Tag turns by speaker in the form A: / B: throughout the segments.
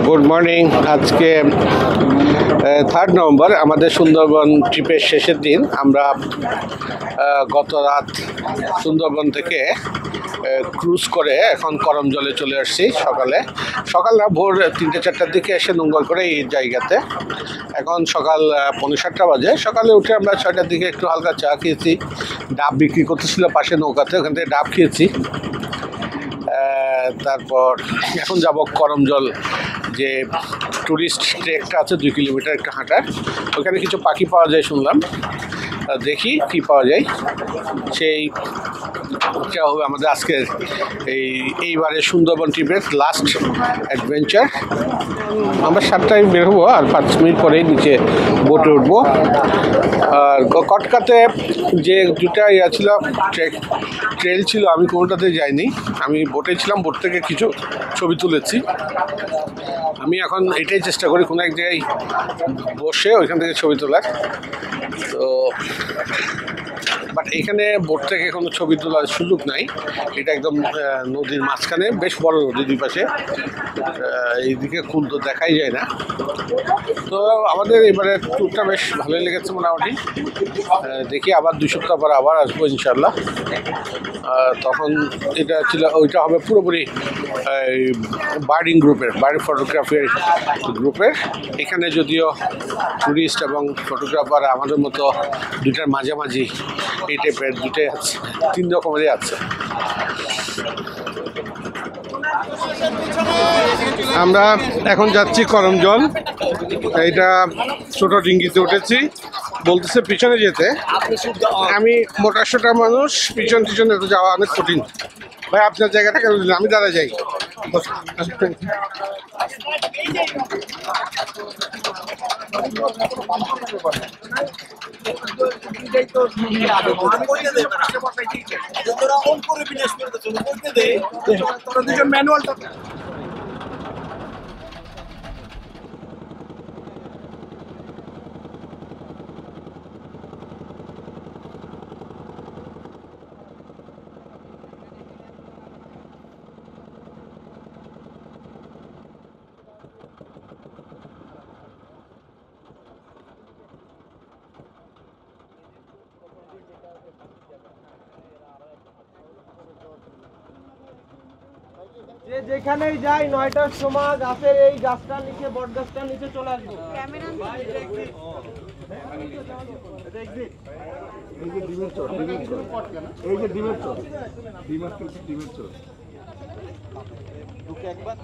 A: Good morning. আজকে 3 November, আমাদের সুন্দরবন ট্রিপের শেষের দিন। আমরা গত রাত সুন্দরবন থেকে ক্রুজ করে এখন করমজলে চলে আসছি। সকাল না, ভোর 3-4টার দিকে এসে নোঙ্গর করে এই জায়গাতে। এখন সকাল 7:45 বাজে। সকালে উঠে আমরা 6টার দিকে একটু হালকা চা খেয়েছি। ডাব বিক্রি করতেছিল পাশে নৌকাতে, ওখান থেকে ডাব খেয়েছি। তারপর এখন যাব করমজল, যে ট্যুরিস্ট ট্রেকটা আছে 2 কিলোমিটার একটা হাঁটার। ওখানে কিছু পাখি পাওয়া যায় শুনলাম, দেখি কি পাওয়া যায়। সেইটা হবে আমাদের আজকের এইবারে সুন্দরবন ট্রিপের লাস্ট অ্যাডভেঞ্চার। আমরা 7টায় বের হবো, আর 5 মিনিট পরেই নিচে বোটে উঠবো। আর কটকাতে যে 2টা ছিল ট্রেল ছিল, আমি কোনোটাতে যাইনি। আমি বোটে ছিলাম, বোট থেকে কিছু ছবি তুলেছি। আমি এখন এটাই চেষ্টা করি কোনো এক জায়গায় বসে ওইখান থেকে ছবি তোলার। তো বাট এখানে বোট থেকে কোনো ছবি তোলার সুযোগ নাই। এটা একদম নদীর মাঝখানে, বেশ বড় নদী, দুই পাশে। এইদিকে খুল তো দেখাই যায় না। তো আমাদের এবারে ট্যুরটা বেশ ভালোই লেগেছে মোটামুটি। দেখি আবার 2 সপ্তাহ পর আবার আসবো ইনশাল্লাহ। তখন এটা ছিল, ওইটা হবে পুরোপুরি বার্ডিং গ্রুপের, বার্ড ফটোগ্রাফির গ্রুপের। এখানে যদিও টুরিস্ট এবং ফটোগ্রাফার আমাদের মতো দুটার মাঝামাঝি এই টাইপের দুটাই আছে, 3 রকমেরই আছে। আমরা এখন যাচ্ছি করমজল। এইটা ছোট ডিঙ্গিতে উঠেছি, বলতেছে পিছনে যেতে। আমি মোটা মানুষ, পিছনে তো যাওয়া অনেক কঠিন। ভাই আপনার জায়গাটা কেন দিলেন? আমি দাঁড়া যাই। ম্যানুয়ালটা
B: যে যেখানেই যাই 9টার সময় গাছের এই গাছটার নিচে, বট গাছটার নিচে চলে আসবো। একবার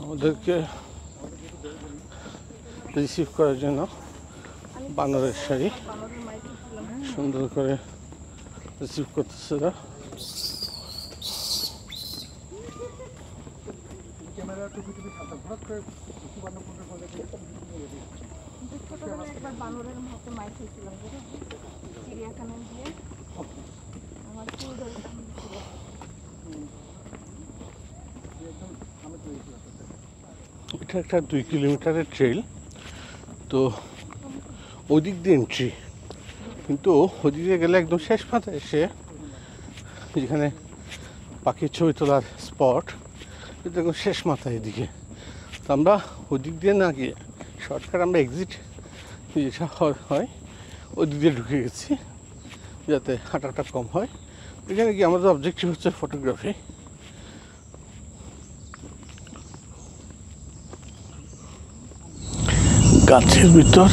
A: আমাদেরকে রিসিভ করার জন্য বানরের শাড়ি সুন্দর করে রিসিভ করতেছে। এটা একটা 2 কিলোমিটারের ট্রেল। তো ওই দিক দিয়ে এন্ট্রি, কিন্তু ওই দিক দিয়ে গেলে একদম শেষ মাথায় এসে যেখানে পাখির ছবি তোলার স্পট, এটা একদম শেষ মাথায় এদিকে। তো আমরা ওই দিক দিয়ে না গিয়ে শর্টকাট আমরা এক্সিট যেটা হয় ওই দিক দিয়ে ঢুকে গেছি, যাতে হাঁটাটা কম হয়। এখানে কি আমাদের অবজেক্টিভ হচ্ছে ফটোগ্রাফি। গাছের ভিতর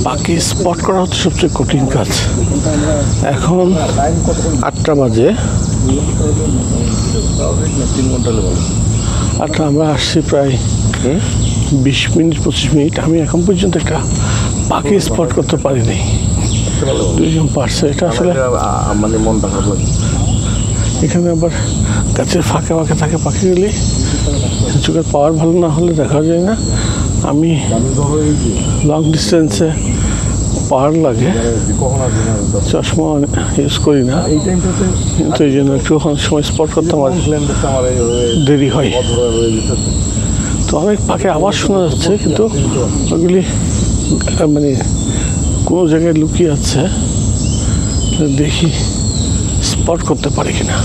A: পাখি স্পট করা হচ্ছে সবচেয়ে কঠিন কাজ। এখন 8টা বাজে। আচ্ছা, আমরা আসছি প্রায় 20-25 মিনিট। আমি এখন পর্যন্ত একটা পাখি স্পট করতে পারিনি। 2জন পারছে। এটা আসলে
B: মানে মনটা খারাপ লাগে।
A: এখানে আবার গাছের ফাঁকে ফাঁকে থাকে পাখিগুলি, চোখের পাওয়ার ভালো না হলে দেখা যায় না।
C: আমি লং ডিস্টেন্সে পাহাড় লাগে, চশমা ইউজ করি না, কিন্তু এই জন্য একটু সময় স্পট করতে আমার দেরি হয়। তো অনেক পাখি আওয়াজ শোনা যাচ্ছে, কিন্তু ওগুলি মানে কোনো জায়গায় লুকিয়ে আছে, দেখি স্পট করতে পারি কিনা।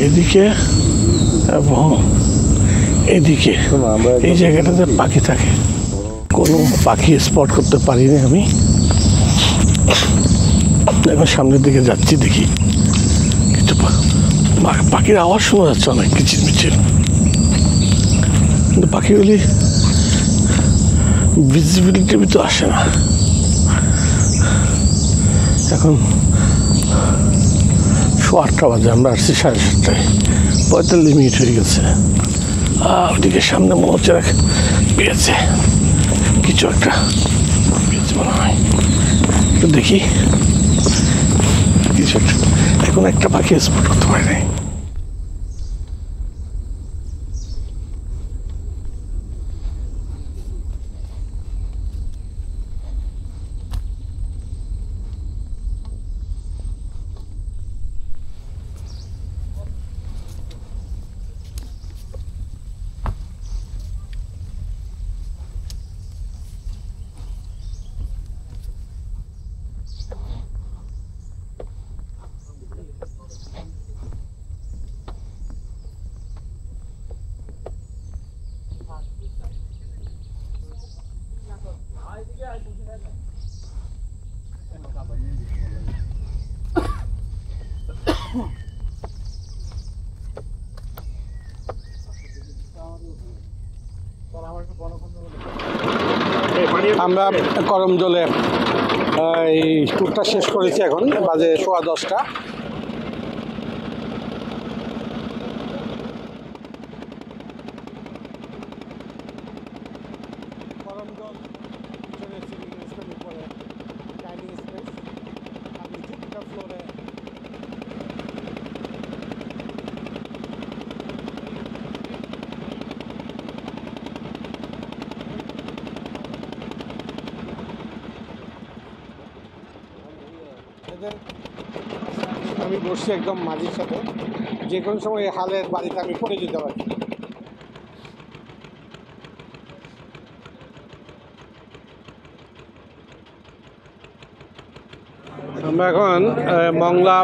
C: এদিকে এবং এদিকে এই জায়গাটাতে পাখি থাকে, কোনো পাখি স্পট করতে পারিনি আমি। এখন সামনের দিকে যাচ্ছি, দেখি কিছু পাখির আওয়াজ শোনা যাচ্ছে অনেক কিচিরমিচির, কিন্তু পাখিগুলি ভিজিবিলিটির ভিতরে আসে না। এখন 8টা বাজে, আমরা আসছি 7:30, 45 মিনিট হয়ে গেছে। ওদিকে সামনে মনে হচ্ছে পেয়েছে, কিছু একটা পেয়েছে মনে হয়, তো দেখি কিছু একটা। এখন একটা পাখি স্পট করতে পারি নাই।
A: আমরা করমজলে এই ট্যুরটা শেষ করেছি, এখন বাজে 10:15। আমি বসছি একদম মাঝির সাথে, যে কোনো সময় হালের বাড়িতে আমি পড়ে যেতে পারি। আমরা এখন মংলা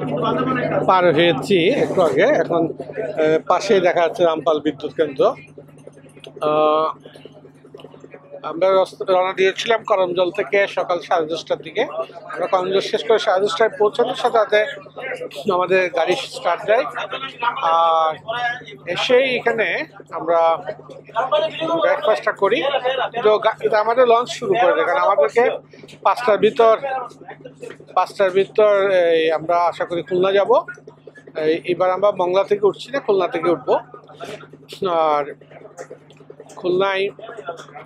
A: পার হয়েছি একটু আগে, এখন পাশেই দেখা যাচ্ছে রামপাল বিদ্যুৎ কেন্দ্র। আমরা রওনা দিয়েছিলাম করমজল থেকে সকাল 10:30টার দিকে। আমরা করমজল শেষ করে 10:30টায় পৌঁছানোর সাথে সাথে আমাদের গাড়ি স্টার্ট দেয়, আর এসেই এখানে আমরা ব্রেকফাস্টটা করি। তো আমাদের লঞ্চ শুরু করে দেয়, কারণ আমাদেরকে 5টার ভিতর আমরা আশা করি খুলনা যাব। এবার আমরা মংলা থেকে উঠছি না, খুলনা থেকে উঠবো। আর খুলনায়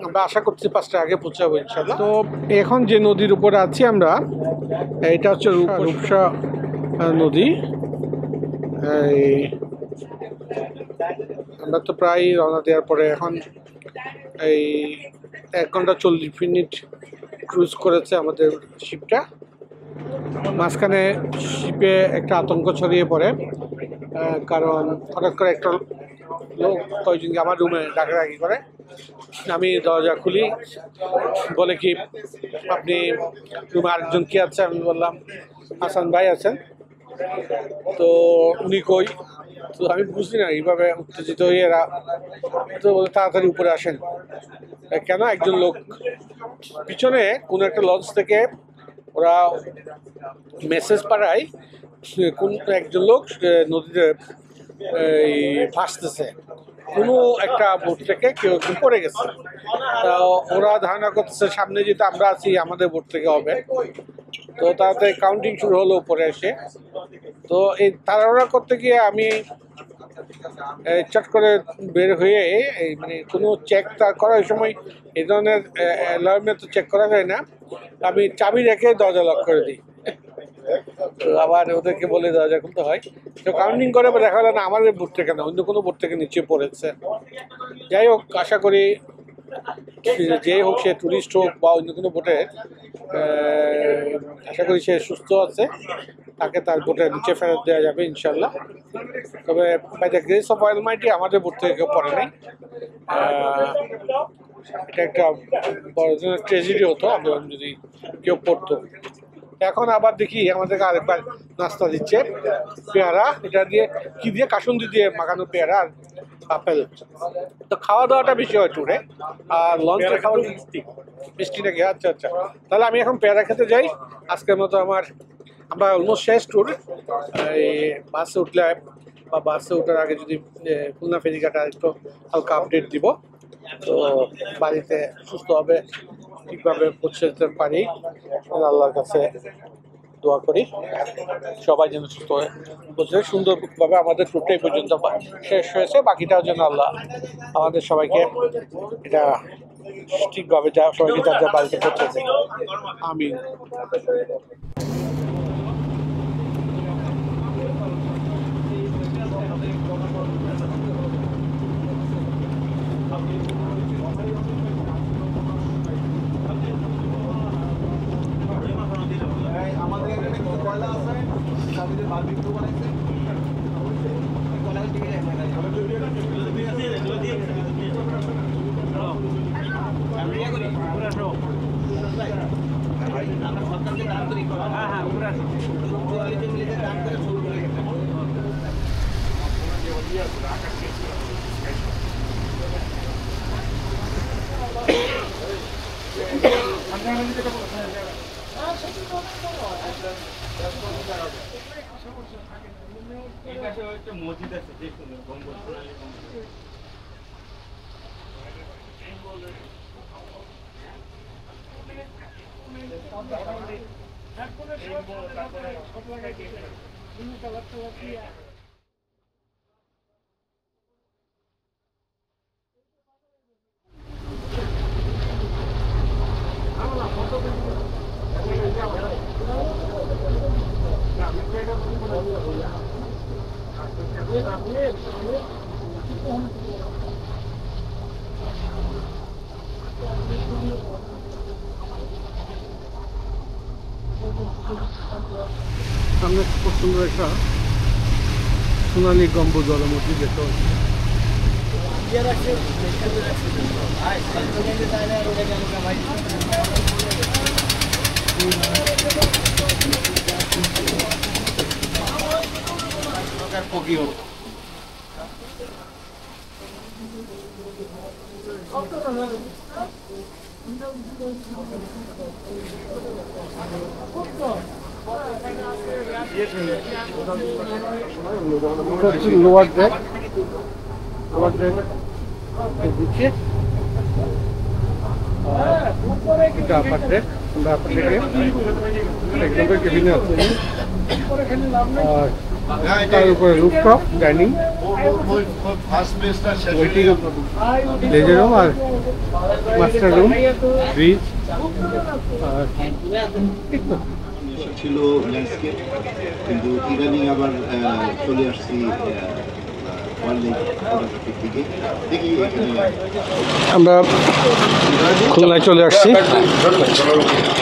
A: আমরা আশা করছি 5টার আগে পৌঁছাবো ইনশাল্লাহ। তো এখন যে নদীর উপরে আছি আমরা, এটা হচ্ছে রূপসা নদী। আমরা তো প্রায় রওনা দেওয়ার পরে এখন 1 ঘন্টা 40 মিনিট ক্রুজ করেছে আমাদের শিপটা। মাঝখানে শিপে একটা আতঙ্ক ছড়িয়ে পড়ে, কারণ হঠাৎ করে একটা লোক কয়েকজনকে আমার রুমে ডাকাডাকি করে। আমি দরজা খুলি, বলে কি আপনি রুমে আরেকজন কে আছে? আমি বললাম হাসান ভাই আছেন। তো উনি কই? তো আমি বুঝলি না, এইভাবে উত্তেজিত হয়ে এরা তো বলে তাড়াতাড়ি উপরে আসেন। কেন? একজন লোক পিছনে কোনো একটা লঞ্চ থেকে ওরা মেসেজ পাঠায়, কোন একজন লোক নদীতে ভাসতেছে, কোনো একটা বোট থেকে কেউ একজন পড়ে গেছে। তা ওরা ধারণা করতেছে সামনে যেটা আমরা আছি আমাদের বোট থেকে হবে। তো তাতে কাউন্টিং শুরু হলো উপরে এসে। তো এই তাড়াহুড়া করতে গিয়ে আমি চট করে বের হয়ে মানে কোনো চেক করার সময় এই ধরনের অ্যালার্মে তো চেক করা যায় না, আমি চাবি রেখে দরজা লক করে দিই। তো আবার ওদেরকে বলে দরজা খুলতে হয়। তো কাউন্টিং করে দেখা হলো না আমাদের বোট থেকে না, অন্য কোনো বোট থেকে নিচে পড়েছে। যাই হোক, আশা করি যে হোক, সে টুরিস্ট হোক বা অন্য কোনো বোটে, আশা করি সে সুস্থ আছে, তাকে তার বোটের নিচে ফেরত দেওয়া যাবে ইনশাল্লাহ। তবে by the grace of almighty আমাদের বোট থেকে কেউ পড়ে নাই। এটা একটা বড় ধরনের ট্র্যাজেডি হতো যদি কেউ পড়তো। এখন আবার দেখি আমাদেরকে আরেকবার নাস্তা দিচ্ছে, পেয়ারা, এটা দিয়ে কি দিয়ে, কাসুন্দি দিয়ে মাখানো পেয়ারা আর আপেল। তো খাওয়া দাওয়াটা বেশি হয় ট্যুরে, আর লঞ্চে খাওয়া মিষ্টি নাকি? আচ্ছা আচ্ছা, তাহলে আমি এখন পেয়ারা খেতে যাই। আজকের মতো আমরা অলমোস্ট শেষ ট্যুর। এই বাসে উঠলে বা বাসে ওঠার আগে যদি খুলনা ফেরিঘাটা একটু হালকা আপডেট দিব, তো বাড়িতে সুস্থভাবে ঠিকভাবে পৌঁছে যেতে পারি। আল্লাহর কাছে দোয়া করি সবাই যেন সুস্থ হয়ে পৌঁছে সুন্দরভাবে। আমাদের ট্যুরটা এই পর্যন্ত শেষ হয়েছে, বাকিটাও যেন আল্লাহ আমাদের সবাইকে এটা ঠিকভাবে সবাইকে যার যার বাড়িতে পৌঁছেছে। আমিন।
B: মসজিদ আছে, দেখুন গম্বুজ সোনালী গম্বুজ।
A: সামনে খুব সুন্দর একটা সোনালী গম্বুজ ওয়ালা মসজিদ দেখতে পাচ্ছি। লোয়ার ডেক দিচ্ছে, এটা আপার ডেক। আমরা আপার ডেকে একদম কেবিনে আছে, আর তার উপরে rooftop dining, waiting leisure room আর মাস্টার রুম, ব্রিজ। আর
D: ছিল ল্যান্ডস্কেপ, কিন্তু ইদানিং আবার চলে আসছি
A: আমরা খুলনায় চলে আসছি।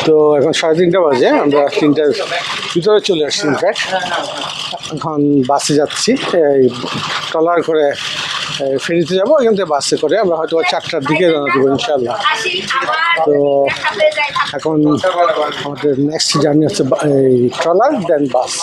A: তো এখন 3:30 বাজে, আমরা 3টার ভিতরে চলে আসছি। ইনফ্যাক্ট এখন বাসে যাচ্ছি, এই ট্রলার করে ফেরিতে যাবো, এখান থেকে বাসে করে আমরা হয়তো 4টার দিকে রওনা দেবো ইনশাল্লাহ। তো এখন আমাদের নেক্সট জার্নি হচ্ছে এই ট্রলার দেন বাস।